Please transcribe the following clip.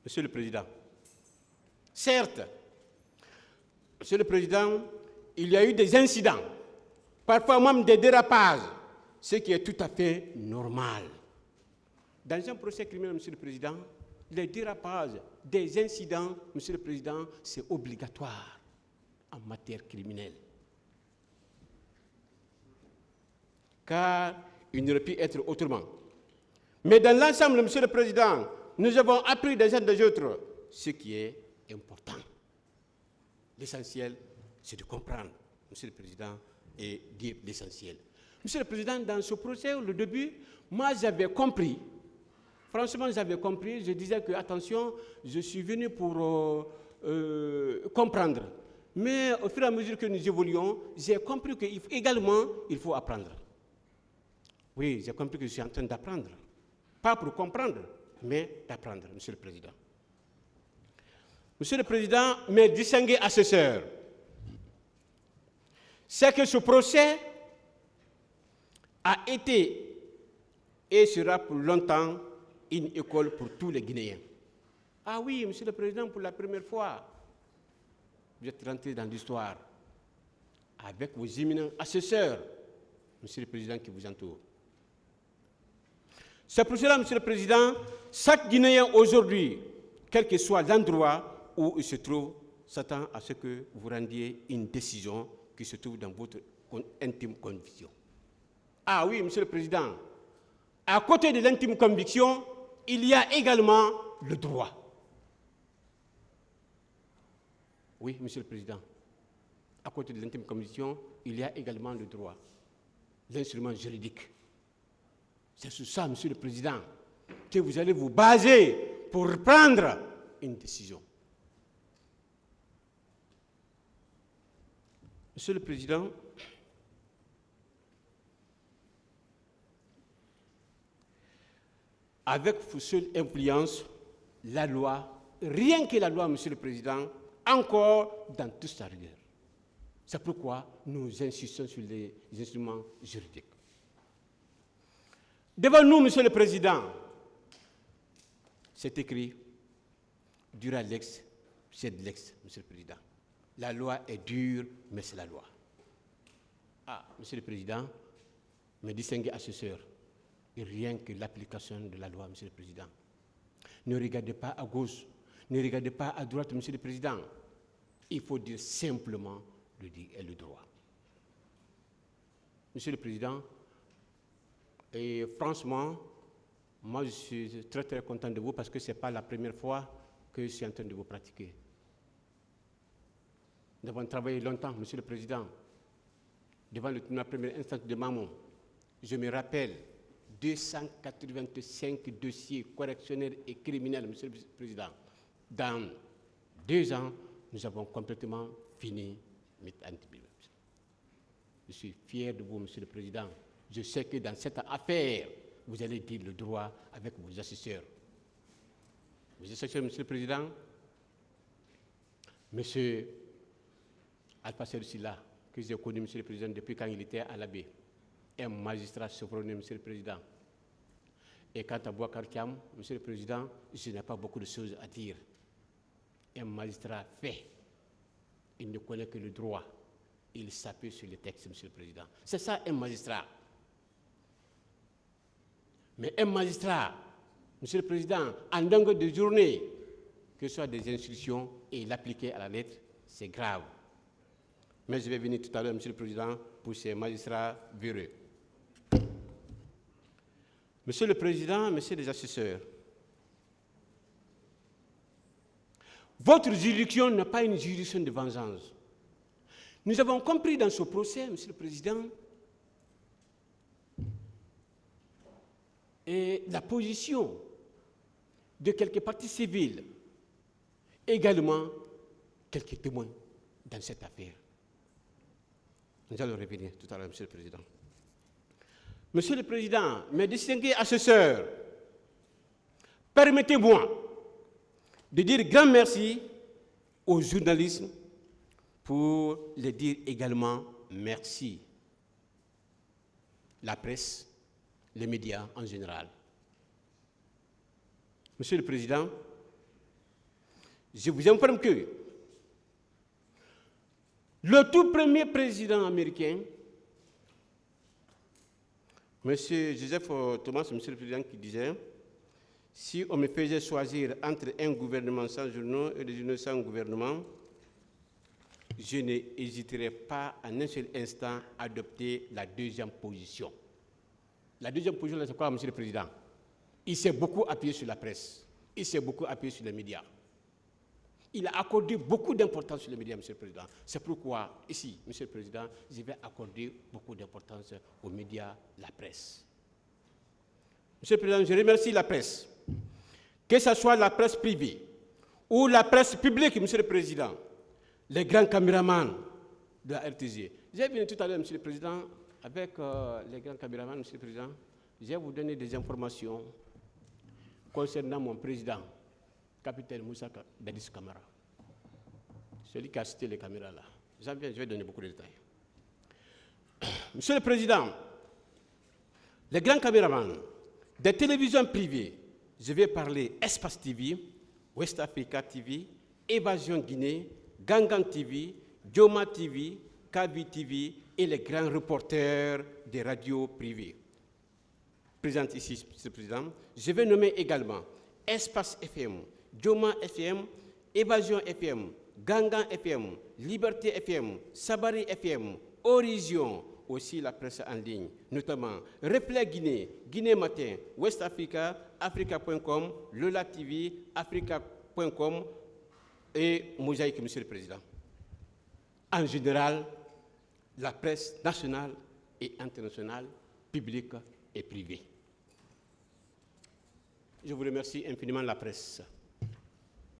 Monsieur le Président, certes, Monsieur le Président, il y a eu des incidents, parfois même des dérapages, ce qui est tout à fait normal. Dans un procès criminel, Monsieur le Président, les dérapages, des incidents, Monsieur le Président, c'est obligatoire en matière criminelle. Car il n'aurait pu être autrement. Mais dans l'ensemble, Monsieur le Président, nous avons appris des uns des autres ce qui est important. L'essentiel, c'est de comprendre, Monsieur le Président, et dire l'essentiel. Monsieur le Président, dans ce procès, au début, moi j'avais compris, franchement j'avais compris, je disais que, attention, je suis venu pour comprendre. Mais au fur et à mesure que nous évoluons, j'ai compris qu'également, il faut apprendre. Oui, j'ai compris que je suis en train d'apprendre. Pas pour comprendre, mais d'apprendre, Monsieur le Président. Monsieur le Président, mes distingués assesseurs, c'est que ce procès a été et sera pour longtemps une école pour tous les Guinéens. Ah oui, Monsieur le Président, pour la première fois, vous êtes rentré dans l'histoire avec vos éminents assesseurs, Monsieur le Président, qui vous entourent. C'est pour cela, Monsieur le Président, chaque Guinéen aujourd'hui, quel que soit l'endroit où il se trouve, s'attend à ce que vous rendiez une décision qui se trouve dans votre intime conviction. Ah oui, Monsieur le Président, à côté de l'intime conviction, il y a également le droit. Oui, Monsieur le Président, à côté de l'intime conviction, il y a également le droit, l'instrument juridique. C'est sur ça, Monsieur le Président, que vous allez vous baser pour prendre une décision. Monsieur le Président, avec vos seules influences, la loi, rien que la loi, Monsieur le Président, encore dans toute sa rigueur. C'est pourquoi nous insistons sur les instruments juridiques. Devant nous, Monsieur le Président, c'est écrit « Dura lex, sed lex », Monsieur le Président. La loi est dure, mais c'est la loi. Ah, Monsieur le Président, mes distingués assesseurs, et rien que l'application de la loi, Monsieur le Président. Ne regardez pas à gauche, ne regardez pas à droite, Monsieur le Président. Il faut dire simplement le droit. Monsieur le Président, et franchement, moi je suis très très content de vous parce que ce n'est pas la première fois que je suis en train de vous pratiquer. Nous avons travaillé longtemps, Monsieur le Président, devant la première instance de Mamon. Je me rappelle 285 dossiers correctionnels et criminels, Monsieur le Président. Dans 2 ans, nous avons complètement fini notre antibible. Je suis fier de vous, Monsieur le Président. Je sais que dans cette affaire, vous allez dire le droit avec vos assesseurs. Vos assesseurs, Monsieur le Président, Monsieur Alpha Serusila, que j'ai connu, Monsieur le Président, depuis quand il était à l'abbé, un magistrat chevronné, Monsieur le Président. Et quant à Bouakar Thiam, Monsieur le Président, je n'ai pas beaucoup de choses à dire. Un magistrat fait, il ne connaît que le droit. Il s'appuie sur les textes, Monsieur le Président. C'est ça un magistrat. Mais un magistrat, Monsieur le Président, en longueur de journée, que ce soit des instructions et l'appliquer à la lettre, c'est grave. Mais je vais venir tout à l'heure, Monsieur le Président, pour ces magistrats véreux. Monsieur le Président, Messieurs les assesseurs, votre juridiction n'est pas une juridiction de vengeance. Nous avons compris dans ce procès, Monsieur le Président, et la position de quelques parties civiles, également quelques témoins dans cette affaire. Nous allons revenir tout à l'heure, Monsieur le Président. Monsieur le Président, mes distingués assesseurs, permettez-moi de dire grand merci aux journalistes pour les dire également merci. La presse, les médias en général. Monsieur le Président, Je vous informe que le tout premier président américain, M. Joseph Thomas, M. le Président, qui disait, si on me faisait choisir entre un gouvernement sans journaux et des journaux sans gouvernement, je n'hésiterais pas en un seul instant à adopter la deuxième position. La deuxième position, c'est quoi, M. le Président? Il s'est beaucoup appuyé sur la presse. Il s'est beaucoup appuyé sur les médias. Il a accordé beaucoup d'importance sur les médias, M. le Président. C'est pourquoi, ici, M. le Président, je vais accorder beaucoup d'importance aux médias, la presse. M. le Président, je remercie la presse. Que ce soit la presse privée ou la presse publique, M. le Président, les grands caméramans de la RTG. J'ai venu tout à l'heure, M. le Président, avec les grands caméramans, M. le Président, je vais vous donner des informations concernant mon président, capitaine Moussa Dadis Camara, celui qui a cité les caméras là. Je vais donner beaucoup de détails. Monsieur le Président, les grands caméramans des télévisions privées, je vais parler Espace TV, West Africa TV, Évasion Guinée, Gangan TV, Dioma TV, Kavi TV et les grands reporters des radios privées. Présente ici, Monsieur le Président, je vais nommer également Espace FM, Dioma FM, Évasion FM, Gangan FM, Liberté FM, Sabari FM, Horizon, aussi la presse en ligne, notamment Reflet Guinée, Guinée Matin, West Africa, Africa.com, Lola TV, Africa.com et Mosaïque, Monsieur le Président. En général, la presse nationale et internationale, publique et privée. Je vous remercie infiniment la presse.